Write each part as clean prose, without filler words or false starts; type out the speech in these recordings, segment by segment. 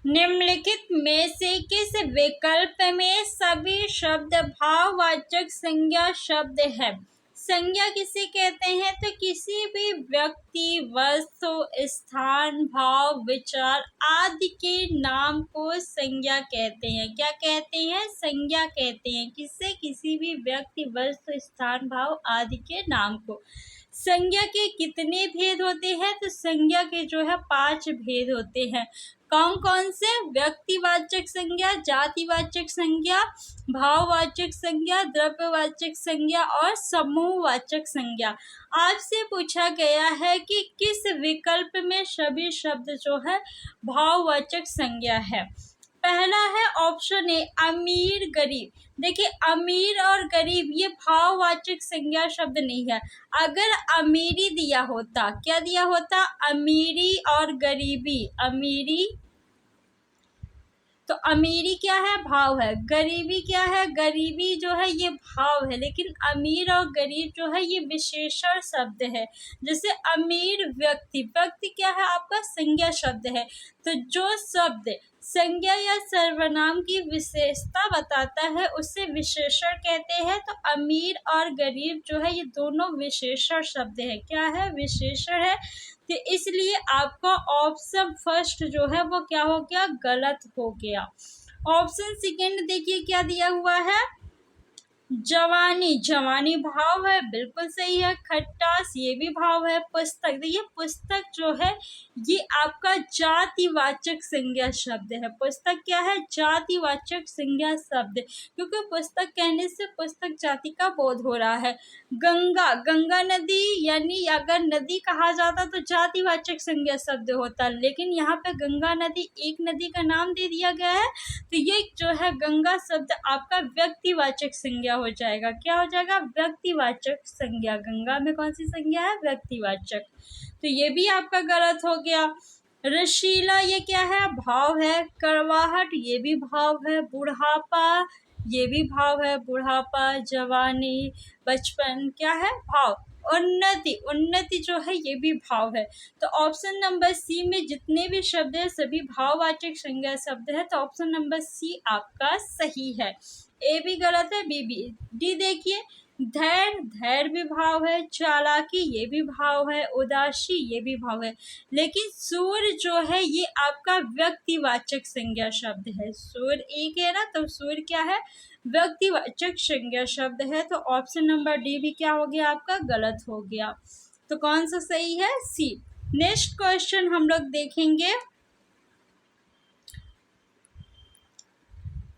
निम्नलिखित में से किस विकल्प में सभी शब्द भाववाचक संज्ञा शब्द है? संज्ञा किसे कहते हैं? तो किसी भी व्यक्ति, वस्तु, स्थान, भाव, विचार आदि के नाम को संज्ञा कहते हैं। क्या कहते हैं? संज्ञा कहते हैं। किससे? किसी भी व्यक्ति, वस्तु, स्थान, भाव आदि के नाम को। संज्ञा के कितने भेद होते हैं? तो संज्ञा के जो है 5 भेद होते हैं। कौन कौन से? व्यक्तिवाचक संज्ञा, जातिवाचक संज्ञा, भाववाचक संज्ञा, द्रव्यवाचक संज्ञा और समूहवाचक संज्ञा। आपसे पूछा गया है कि किस विकल्प में सभी शब्द जो है भाववाचक संज्ञा है। पहला है ऑप्शन ए, अमीर गरीब। देखिए, अमीर और गरीब ये भाववाचक संज्ञा शब्द नहीं है। अगर अमीरी दिया होता, क्या दिया होता? अमीरी और गरीबी, अमीरी, तो अमीरी क्या है? भाव है। गरीबी क्या है? गरीबी जो है ये भाव है। लेकिन अमीर और गरीब जो है ये विशेषण शब्द है। जैसे अमीर व्यक्ति, व्यक्ति क्या है? आपका संज्ञा शब्द है। तो जो शब्द संज्ञा या सर्वनाम की विशेषता बताता है उसे विशेषण कहते हैं। तो अमीर और गरीब जो है ये दोनों विशेषण शब्द है। क्या है? विशेषण है। तो इसलिए आपका ऑप्शन फर्स्ट जो है वो क्या हो गया? गलत हो गया। ऑप्शन सेकंड देखिए क्या दिया हुआ है? जवानी, जवानी भाव है, बिल्कुल सही है। खट्टास, ये भी भाव है। पुस्तक, देखिए पुस्तक जो है ये आपका जातिवाचक संज्ञा शब्द है। पुस्तक क्या है? जातिवाचक संज्ञा शब्द, क्योंकि पुस्तक कहने से पुस्तक जाति का बोध हो रहा है। गंगा, गंगा नदी, यानी अगर नदी कहा जाता तो जातिवाचक संज्ञा शब्द होता, लेकिन यहाँ पे गंगा नदी एक नदी का नाम दे दिया गया है। तो ये जो है गंगा शब्द आपका व्यक्तिवाचक संज्ञा हो जाएगा। क्या हो जाएगा? व्यक्तिवाचक संज्ञा। गंगा में कौन सी संज्ञा है? व्यक्तिवाचक। तो ये भी आपका गलत हो गया। रशीला, ये क्या है? भाव है। कड़वाहट, ये भी भाव है। बुढ़ापा, ये भी भाव है। बुढ़ापा, जवानी, बचपन क्या है? भाव। उन्नति, उन्नति जो है ये भी भाव है। तो ऑप्शन नंबर सी में जितने भी शब्द है सभी भाववाचक संज्ञा शब्द है। तो ऑप्शन नंबर सी आपका सही है। ए भी गलत है, बी भी। डी देखिए, धैर्य, धैर्य भी भाव है। चालाकी, ये भी भाव है। उदासी, ये भी भाव है। लेकिन सूर्य जो है ये आपका व्यक्तिवाचक संज्ञा शब्द है। सूर्य एक है ना, तो सूर्य क्या है? व्यक्तिवाचक संज्ञा शब्द है। तो ऑप्शन नंबर डी भी क्या हो गया? आपका गलत हो गया। तो कौन सा सही है? सी। नेक्स्ट क्वेश्चन हम लोग देखेंगे।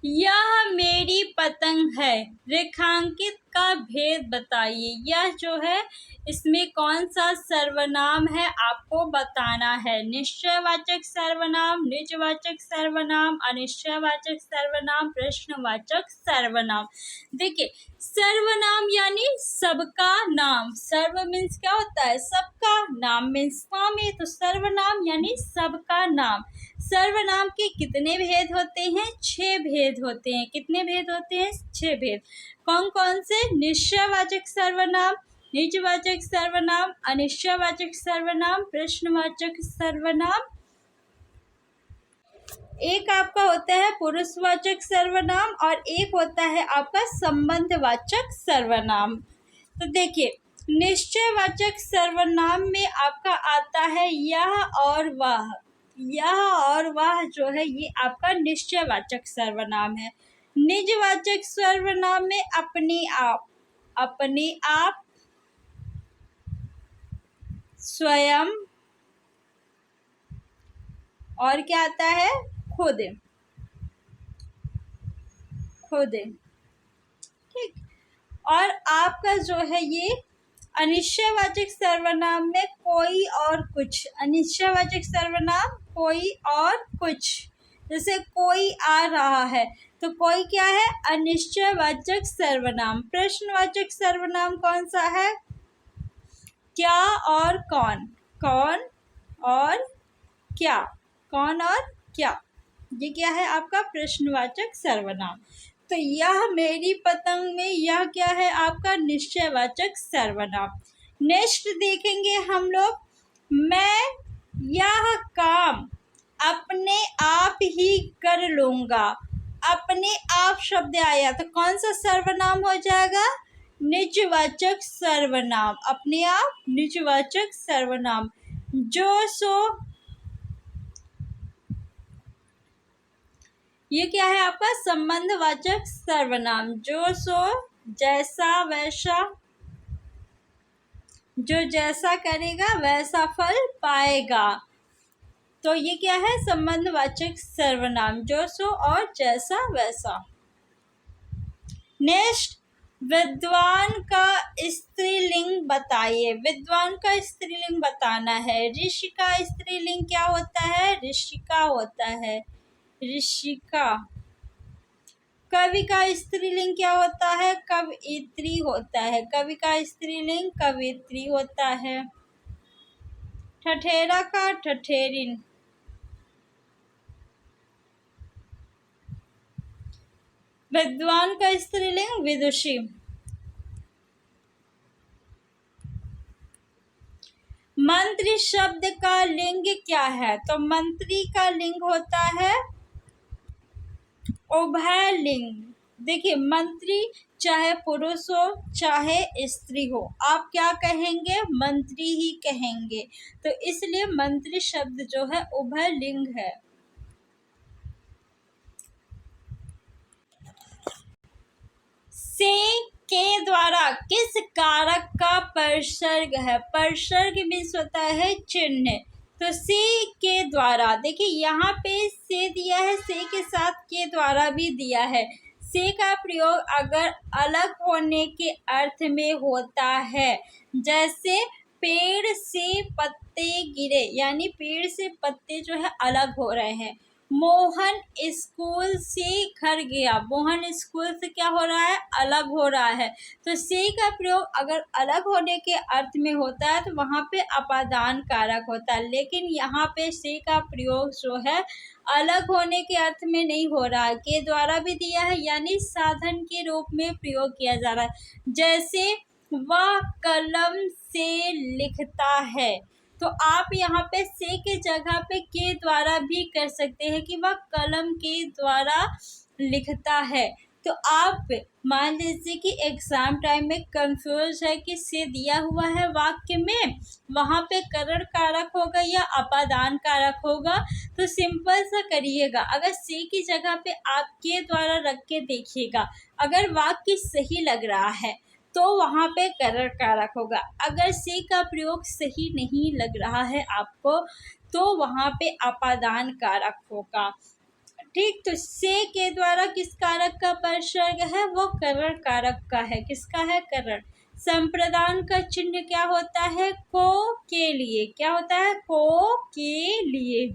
यह मेरी पतंग है, रेखांकित का भेद बताइए। यह जो है इसमें कौन सा सर्वनाम है आपको बताना है। निश्चयवाचक सर्वनाम, निजवाचक सर्वनाम, अनिश्चयवाचक सर्वनाम, प्रश्नवाचक सर्वनाम। देखिए, सर्वनाम यानी सबका नाम। सर्व मीन्स क्या होता है? सबका। नाम मीन्स नाम है, तो सर्वनाम यानी सबका नाम। सर्वनाम के कितने भेद होते हैं? 6 भेद होते हैं। कितने भेद होते हैं? 6 भेद। कौन कौन से? निश्चयवाचक सर्वनाम, निजवाचक सर्वनाम, अनिश्चयवाचक सर्वनाम, प्रश्नवाचक सर्वनाम। एक आपका होता है पुरुषवाचक सर्वनाम और एक होता है आपका संबंधवाचक सर्वनाम। तो देखिए, निश्चयवाचक सर्वनाम में आपका आता है यह और वह। यह और वह जो है ये आपका निश्चयवाचक सर्वनाम है। निजवाचक सर्वनाम में अपने आप, अपने आप, स्वयं, और क्या आता है? खुद, खुद। ठीक। और आपका जो है ये अनिश्चयवाचक सर्वनाम में कोई और कुछ। अनिश्चयवाचक सर्वनाम कोई और कुछ। जैसे कोई आ रहा है, तो कोई क्या है? अनिश्चयवाचक सर्वनाम। प्रश्नवाचक सर्वनाम कौन सा है? क्या और कौन। कौन और क्या। कौन और क्या, ये क्या है? आपका प्रश्नवाचक सर्वनाम। तो यह मेरी पतंग में यह क्या है? आपका निश्चयवाचक सर्वनाम। नेक्स्ट देखेंगे हम लोग, मैं यह काम अपने आप ही कर लूंगा। अपने आप शब्द आया तो कौन सा सर्वनाम हो जाएगा? निजवाचक सर्वनाम। अपने आप निजवाचक सर्वनाम। जो सो, ये क्या है आपका? संबंधवाचक सर्वनाम। जो सो, जैसा वैसा, जो जैसा करेगा वैसा फल पाएगा। तो ये क्या है? संबंधवाचक सर्वनाम। जो सो और जैसा वैसा। नेक्स्ट, विद्वान का स्त्रीलिंग बताइए। विद्वान का स्त्रीलिंग बताना है। ऋषि का स्त्रीलिंग क्या होता है? ऋषिका होता है। ऋषिका। कवि का स्त्रीलिंग क्या होता है? कवयित्री होता है। कवि का स्त्रीलिंग कवयित्री होता है। ठठेरा का ठठेरिन। विद्वान का स्त्रीलिंग विदुषी। मंत्री शब्द का लिंग क्या है? तो मंत्री का लिंग होता है उभयलिंग। देखिए, मंत्री चाहे पुरुष हो चाहे स्त्री हो, आप क्या कहेंगे? मंत्री ही कहेंगे। तो इसलिए मंत्री शब्द जो है उभयलिंग है। से के द्वारा किस कारक का परसर्ग है? परसर्ग मीन्स होता है चिन्ह। तो से के द्वारा, देखिए यहाँ पे से दिया है, से के साथ के द्वारा भी दिया है। से का प्रयोग अगर अलग होने के अर्थ में होता है, जैसे पेड़ से पत्ते गिरे, यानी पेड़ से पत्ते जो है अलग हो रहे हैं। मोहन स्कूल से घर गया। मोहन स्कूल से क्या हो रहा है? अलग हो रहा है। तो से का प्रयोग अगर अलग होने के अर्थ में होता है तो वहाँ पे अपादान कारक होता है, लेकिन यहाँ पे से का प्रयोग जो है अलग होने के अर्थ में नहीं हो रहा है, के द्वारा भी दिया है, यानी साधन के रूप में प्रयोग किया जा रहा है। जैसे वह कलम से लिखता है, तो आप यहाँ पे से के जगह पे के द्वारा भी कर सकते हैं कि वह कलम के द्वारा लिखता है। तो आप मान लीजिए कि एग्जाम टाइम में कंफ्यूज है कि से दिया हुआ है वाक्य में, वहाँ पे करण कारक होगा या अपादान कारक होगा, तो सिंपल सा करिएगा। अगर से की जगह पे आप के द्वारा रख के देखिएगा, अगर वाक्य सही लग रहा है तो वहाँ पे करण कारक होगा। अगर से का प्रयोग सही नहीं लग रहा है आपको तो वहाँ पे अपादान कारक होगा। ठीक, तो से के द्वारा किस कारक का परसर्ग है? वो करण कारक का है। किसका है? करण। संप्रदान का चिन्ह क्या होता है? को के लिए। क्या होता है? को के लिए।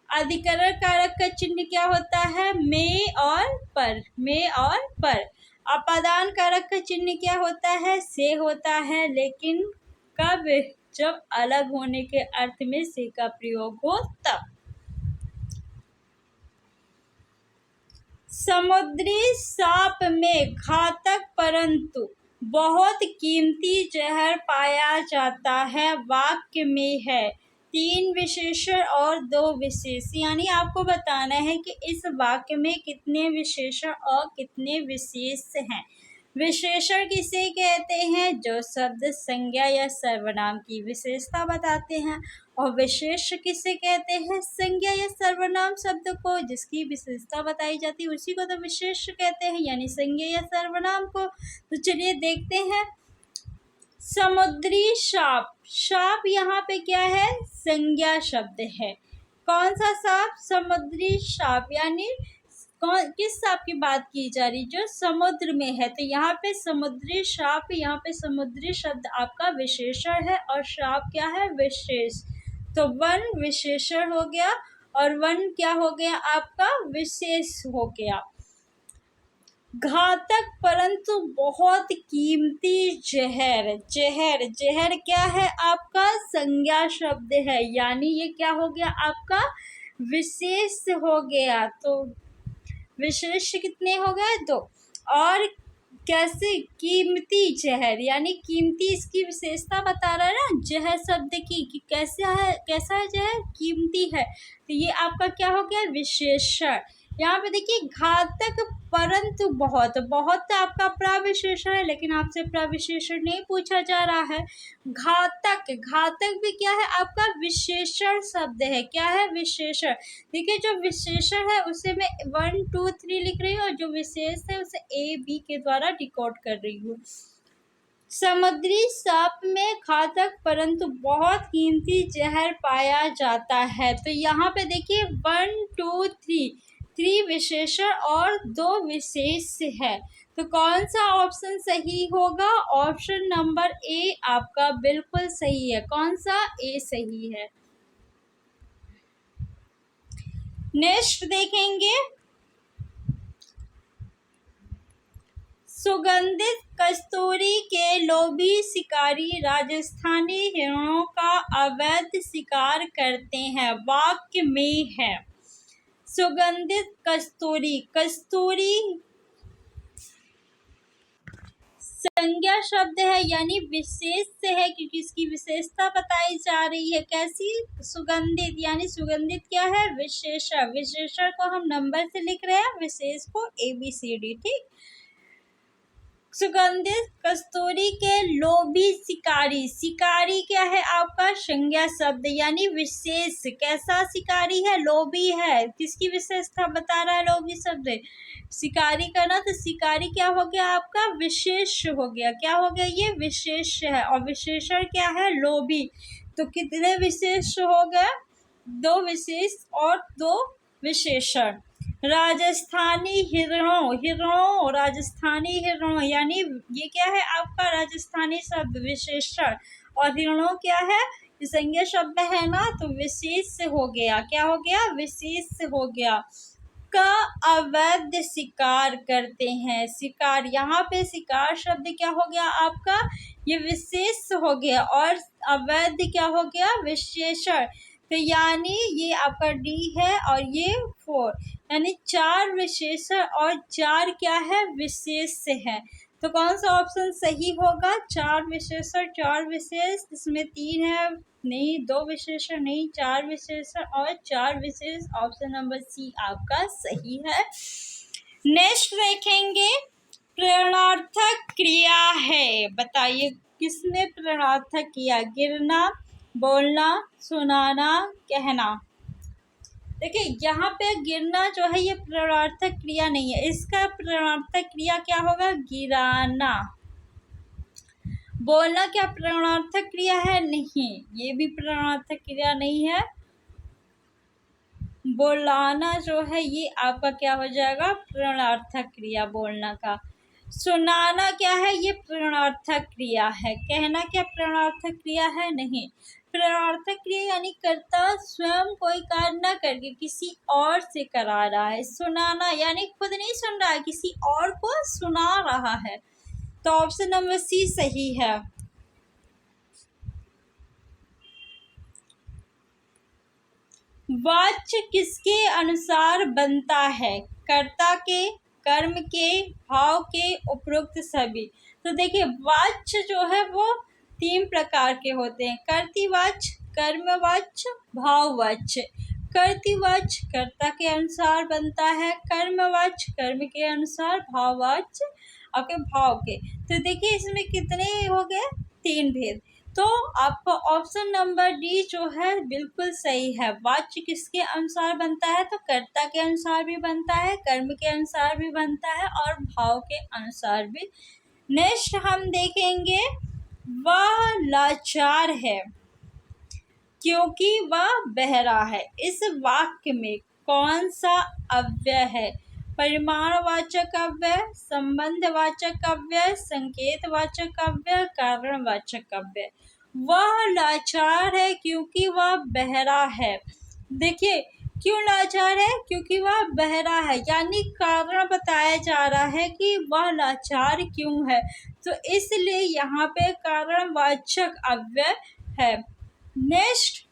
अधिकरण कारक का चिन्ह क्या होता है? में और पर। में और पर। अपादान कारक का चिन्ह क्या होता है? से होता है, लेकिन कब? जब अलग होने के अर्थ में से का प्रयोग हो तब। समुद्री सांप में घातक परंतु बहुत कीमती जहर पाया जाता है, वाक्य में है। 3 विशेषण और 2 विशेष, यानी आपको बताना है कि इस वाक्य में कितने विशेषण और कितने विशेष हैं। विशेषण किसे कहते हैं? जो शब्द संज्ञा या सर्वनाम की विशेषता बताते हैं। और विशेष किसे कहते हैं? संज्ञा या सर्वनाम शब्द को जिसकी विशेषता बताई जाती है उसी को तो विशेष कहते हैं, यानी संज्ञा या सर्वनाम को। तो चलिए देखते हैं। समुद्री सांप। सांप यहाँ पे क्या है? संज्ञा शब्द है। कौन सा सांप? समुद्री सांप, यानी कौन, किस सांप की बात की जा रही? जो समुद्र में है। तो यहाँ पे समुद्री सांप, यहाँ पे समुद्री शब्द आपका विशेषण है और सांप क्या है? विशेष। तो वन विशेषण हो गया और वन क्या हो गया? आपका विशेष हो गया। घातक परंतु बहुत कीमती जहर। जहर, जहर क्या है आपका? संज्ञा शब्द है, यानी ये क्या हो गया आपका? विशेष हो गया। तो विशेष कितने हो गए? 2। और कैसे कीमती जहर, यानी कीमती इसकी विशेषता बता रहा है ना जहर शब्द की, कि कैसा है जहर, कीमती है। तो ये आपका क्या हो गया, विशेषण। यहाँ पे देखिए घातक परंतु बहुत, बहुत तो आपका प्रविशेषण है, लेकिन आपसे प्रविशेषण नहीं पूछा जा रहा है। घातक, घातक भी क्या है आपका विशेषण शब्द है। क्या है, विशेषण। देखिए जो विशेषण है उसे मैं 1 2 3 लिख रही हूँ, और जो विशेष है उसे A B के द्वारा डिकोड कर रही हूँ। समुद्री सांप में घातक परंतु बहुत कीमती जहर पाया जाता है। तो यहाँ पे देखिए 1 2 3, 3 विशेषण और 2 विशेष है। तो कौन सा ऑप्शन सही होगा, ऑप्शन नंबर ए आपका बिल्कुल सही है। कौन सा, ए सही है। नेक्स्ट देखेंगे, सुगंधित कस्तूरी के लोभी शिकारी राजस्थानी हिरणों का अवैध शिकार करते हैं। वाक्य में है सुगंधित कस्तूरी, कस्तूरी संज्ञा शब्द है, यानी विशेष से है, क्योंकि इसकी विशेषता बताई जा रही है। कैसी, सुगंधित, यानी सुगंधित क्या है, विशेषण। विशेषण को हम नंबर से लिख रहे हैं, विशेष को ABCD, ठीक। सुगंधित कस्तूरी के लोभी शिकारी, शिकारी क्या है आपका, संज्ञा शब्द, यानी विशेष। कैसा शिकारी है, लोभी है। किसकी विशेषता बता रहा है लोभी शब्द, शिकारी का ना। तो शिकारी क्या हो गया आपका, विशेष हो गया। क्या हो गया, ये विशेष है, और विशेषण क्या है, लोभी। तो कितने विशेष हो गए, 2 विशेष और 2 विशेषण। राजस्थानी हिरणों, हिरणों, राजस्थानी हिरणों, यानी ये क्या है आपका राजस्थानी शब्द, विशेषण। और हिरणों क्या है, संज्ञा शब्द है ना, तो विशेष से हो गया। क्या हो गया, विशेष से हो गया। का अवैध शिकार करते हैं, शिकार, यहाँ पे शिकार शब्द क्या हो गया आपका, ये विशेष हो गया, और अवैध क्या हो गया, विशेषण। तो यानी ये आपका D है, और ये 4, यानी 4 विशेषण और 4 क्या है, विशेष से है। तो कौन सा ऑप्शन सही होगा, 4 विशेषण 4 विशेष, इसमें 3 है नहीं, 2 विशेषण नहीं, 4 विशेषण और 4 विशेष। ऑप्शन नंबर C आपका सही है। नेक्स्ट देखेंगे, प्रेरणार्थक क्रिया है, बताइए किसने प्रेरणार्थक किया, गिरना, बोलना, सुनाना, कहना। देखिए यहाँ पे गिरना जो है ये प्रेरणार्थक क्रिया नहीं है, इसका प्रेरणार्थक क्रिया क्या होगा, गिराना। बोलना क्या प्रेरणार्थक क्रिया है, नहीं, ये भी प्रेरणार्थक क्रिया नहीं है। बोलाना जो है ये आपका क्या हो जाएगा, प्रेरणार्थक क्रिया बोलना का। सुनाना क्या है, ये प्रेरणार्थक क्रिया है। कहना क्या प्रेरणार्थक क्रिया है, नहीं। प्रेरणार्थक क्रिया यानी कर्ता स्वयं कोई कार्य न करके किसी और से करा रहा है। सुनाना यानी खुद नहीं सुन रहा है, किसी और को सुना रहा है। तो ऑप्शन नंबर C सही है। वाच्य किसके अनुसार बनता है, कर्ता के, कर्म के, भाव के, उपरोक्त सभी। तो देखिए वाच्य जो है वो 3 प्रकार के होते हैं, कर्तृवाच्य, कर्मवाच्य, भाववाच्य। कर्तृवाच्य कर्ता के अनुसार बनता है, कर्मवाच्य कर्म के अनुसार, भाववाच्य आपके भाव के। तो देखिए इसमें कितने हो गए, 3 भेद। तो आपका ऑप्शन नंबर D जो है बिल्कुल सही है। वाच्य किसके अनुसार बनता है, तो कर्ता के अनुसार भी बनता है, कर्म के अनुसार भी बनता है, और भाव के अनुसार भी। नेक्स्ट हम देखेंगे, वह लाचार है क्योंकि वह बहरा है। इस वाक्य में कौन सा अव्यय है, परिमाणवाचक अव्यय, संबंधवाचक अव्यय, संकेतवाचक अव्यय, कारणवाचक अव्यय। वह लाचार है क्योंकि वह बहरा है। देखिए क्यों लाचार है, क्योंकि वह बहरा है, यानी कारण बताया जा रहा है कि वह लाचार क्यों है, तो इसलिए यहाँ पे कारणवाचक अव्यय है। नेक्स्ट,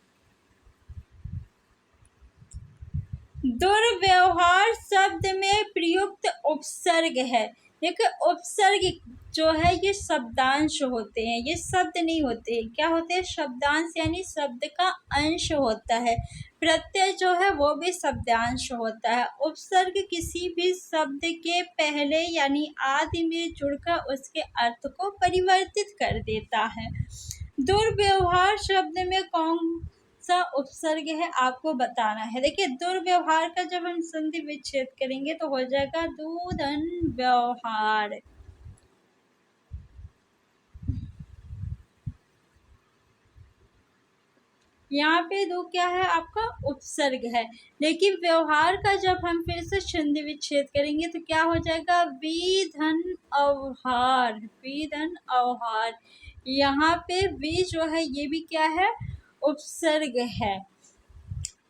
दुर्व्यवहार शब्द में प्रयुक्त उपसर्ग है। देखिए उपसर्ग जो है ये शब्दांश होते हैं, ये शब्द नहीं होते हैं। क्या होते हैं? शब्दांश यानी शब्द का अंश होता है। प्रत्यय जो है वो भी शब्दांश होता है। उपसर्ग किसी भी शब्द के पहले यानी आदि में जुड़कर उसके अर्थ को परिवर्तित कर देता है। दुर्व्यवहार शब्द में कौन सा उपसर्ग है आपको बताना है। देखिए दुर्व्यवहार का जब हम संधि विच्छेद करेंगे तो हो जाएगा दूधन व्यवहार। यहाँ पे दो क्या है? आपका उपसर्ग है। लेकिन व्यवहार का जब हम फिर से संधि विच्छेद करेंगे तो क्या हो जाएगा? विधन अवहार, विधन अवहार। यहाँ पे वि जो है ये भी क्या है? उपसर्ग है।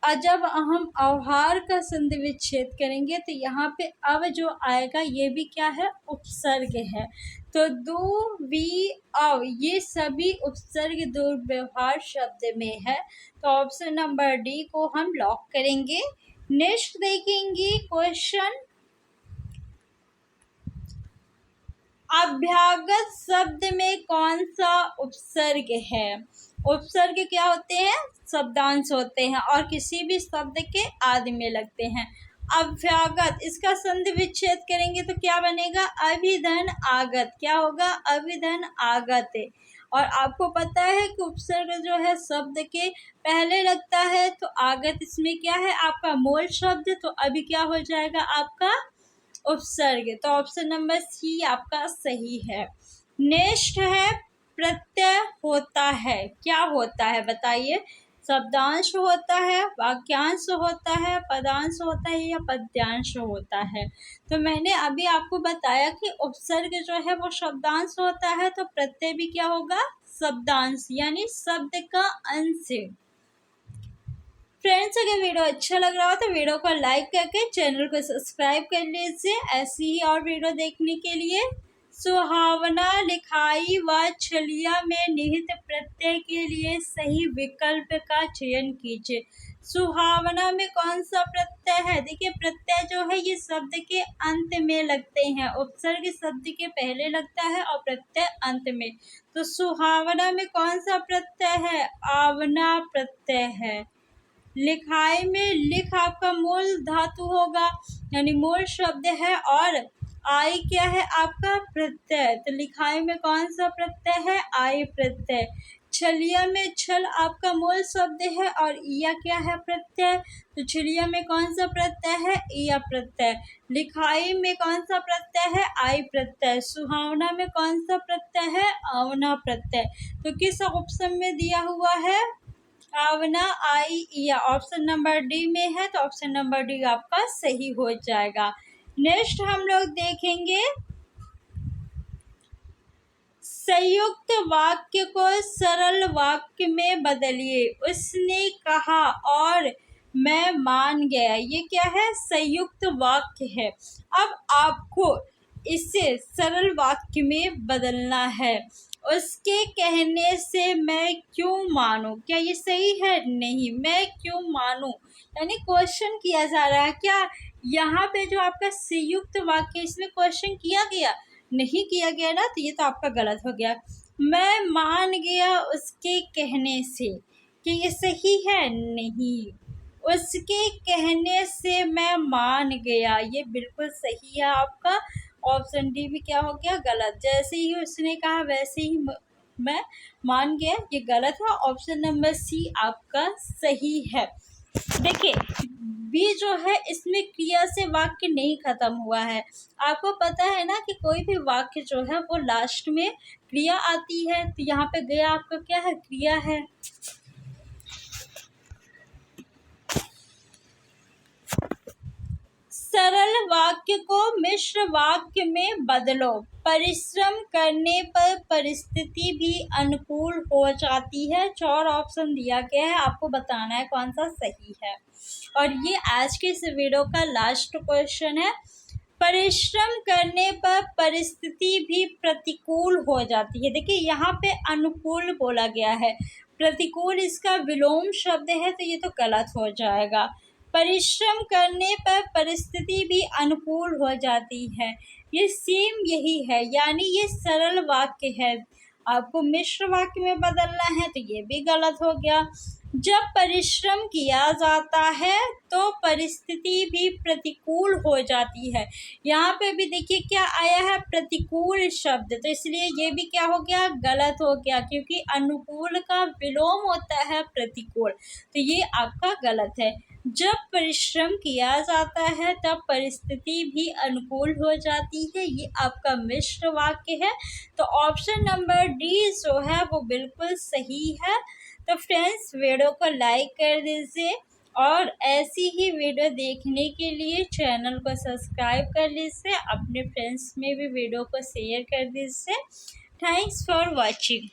और जब हम अवहार का संधि विच्छेद करेंगे तो यहाँ पे अव जो आएगा ये भी क्या है? उपसर्ग है। तो दु, वि, अव ये सभी उपसर्ग दुर्व्यवहार शब्द में है। तो ऑप्शन नंबर डी को हम लॉक करेंगे। नेक्स्ट देखेंगे क्वेश्चन, अभ्यागत शब्द में कौन सा उपसर्ग है? उपसर्ग क्या होते हैं? शब्दांश होते हैं और किसी भी शब्द के आदि में लगते हैं। अभ्यागत, इसका संधि विच्छेद करेंगे तो क्या बनेगा? अभिधन आगत। क्या होगा? अभिधन आगत। और आपको पता है कि उपसर्ग जो है शब्द के पहले लगता है तो आगत इसमें क्या है? आपका मूल शब्द। तो अभी क्या हो जाएगा? आपका उपसर्ग। तो ऑप्शन नंबर सी आपका सही है। नेक्स्ट है प्रत्यय होता है। क्या होता है बताइए? शब्दांश होता है, वाक्यांश होता है, पदांश होता है या पद्यांश होता है? तो मैंने अभी आपको बताया कि उपसर्ग जो है वो शब्दांश होता है तो प्रत्यय भी क्या होगा? शब्दांश यानी शब्द का अंश। फ्रेंड्स अगर वीडियो अच्छा लग रहा हो तो वीडियो को लाइक करके चैनल को सब्सक्राइब कर लीजिए ऐसी ही और वीडियो देखने के लिए। सुहावना, लिखाई व छलिया में निहित प्रत्यय के लिए सही विकल्प का चयन कीजिए। सुहावना में कौन सा प्रत्यय है? देखिए प्रत्यय जो है ये शब्द के अंत में लगते हैं। उपसर्ग शब्द के पहले लगता है और प्रत्यय अंत में। तो सुहावना में कौन सा प्रत्यय है? आवना प्रत्यय है। लिखाई में लिख आपका मूल धातु होगा यानी मूल शब्द है और आई क्या है? आपका प्रत्यय। तो लिखाई में कौन सा प्रत्यय है? आई प्रत्यय। छलिया में छल आपका मूल शब्द है और इया क्या है? प्रत्यय। तो छलिया में कौन सा प्रत्यय है? इया प्रत्यय। लिखाई में कौन सा प्रत्यय है? आई प्रत्यय। सुहावना में कौन सा प्रत्यय है? आवना प्रत्यय। तो किस ऑप्शन में दिया हुआ है? आवना, आई, या ऑप्शन नंबर डी में है। तो ऑप्शन नंबर डी आपका सही हो जाएगा। नेक्स्ट हम लोग देखेंगे संयुक्त वाक्य को सरल वाक्य में बदलिए। उसने कहा और मैं मान गया। ये क्या है? संयुक्त वाक्य है। अब आपको इसे सरल वाक्य में बदलना है। उसके कहने से मैं क्यों मानूं? क्या ये सही है? नहीं। मैं क्यों मानूं यानी क्वेश्चन किया जा रहा है। क्या यहाँ पे जो आपका संयुक्त वाक्य इसमें क्वेश्चन किया गया? नहीं किया गया ना, तो ये तो आपका गलत हो गया। मैं मान गया उसके कहने से, कि ये सही है? नहीं। उसके कहने से मैं मान गया, ये बिल्कुल सही है आपका। ऑप्शन डी भी क्या हो गया? गलत। जैसे ही उसने कहा वैसे ही मैं मान गया, ये गलत है। ऑप्शन नंबर सी आपका सही है। देखिए बी जो है इसमें क्रिया से वाक्य नहीं खत्म हुआ है। आपको पता है ना कि कोई भी वाक्य जो है वो लास्ट में क्रिया आती है। तो यहाँ पे गया आपका क्या है? क्रिया है। सरल वाक्य को मिश्र वाक्य में बदलो। परिश्रम करने पर परिस्थिति भी अनुकूल हो जाती है। 4 ऑप्शन दिया गया है, आपको बताना है कौन सा सही है। और ये आज के इस वीडियो का लास्ट क्वेश्चन है। परिश्रम करने पर परिस्थिति भी प्रतिकूल हो जाती है। देखिए यहाँ पे अनुकूल बोला गया है, प्रतिकूल इसका विलोम शब्द है तो ये तो गलत हो जाएगा। परिश्रम करने पर परिस्थिति भी अनुकूल हो जाती है। ये सेम यही है, यानी ये सरल वाक्य है। आपको मिश्र वाक्य में बदलना है तो ये भी गलत हो गया। जब परिश्रम किया जाता है तो परिस्थिति भी प्रतिकूल हो जाती है। यहाँ पे भी देखिए क्या आया है, प्रतिकूल शब्द, तो इसलिए ये भी क्या हो गया, गलत हो गया, क्योंकि अनुकूल का विलोम होता है प्रतिकूल, तो ये आपका गलत है। जब परिश्रम किया जाता है तब परिस्थिति भी अनुकूल हो जाती है, ये आपका मिश्र वाक्य है। तो ऑप्शन नंबर डी जो है वो बिल्कुल सही है। तो फ्रेंड्स, वीडियो को लाइक कर दीजिए और ऐसी ही वीडियो देखने के लिए चैनल को सब्सक्राइब कर लीजिए, अपने फ्रेंड्स में भी वीडियो को शेयर कर दीजिए। Thanks for watching.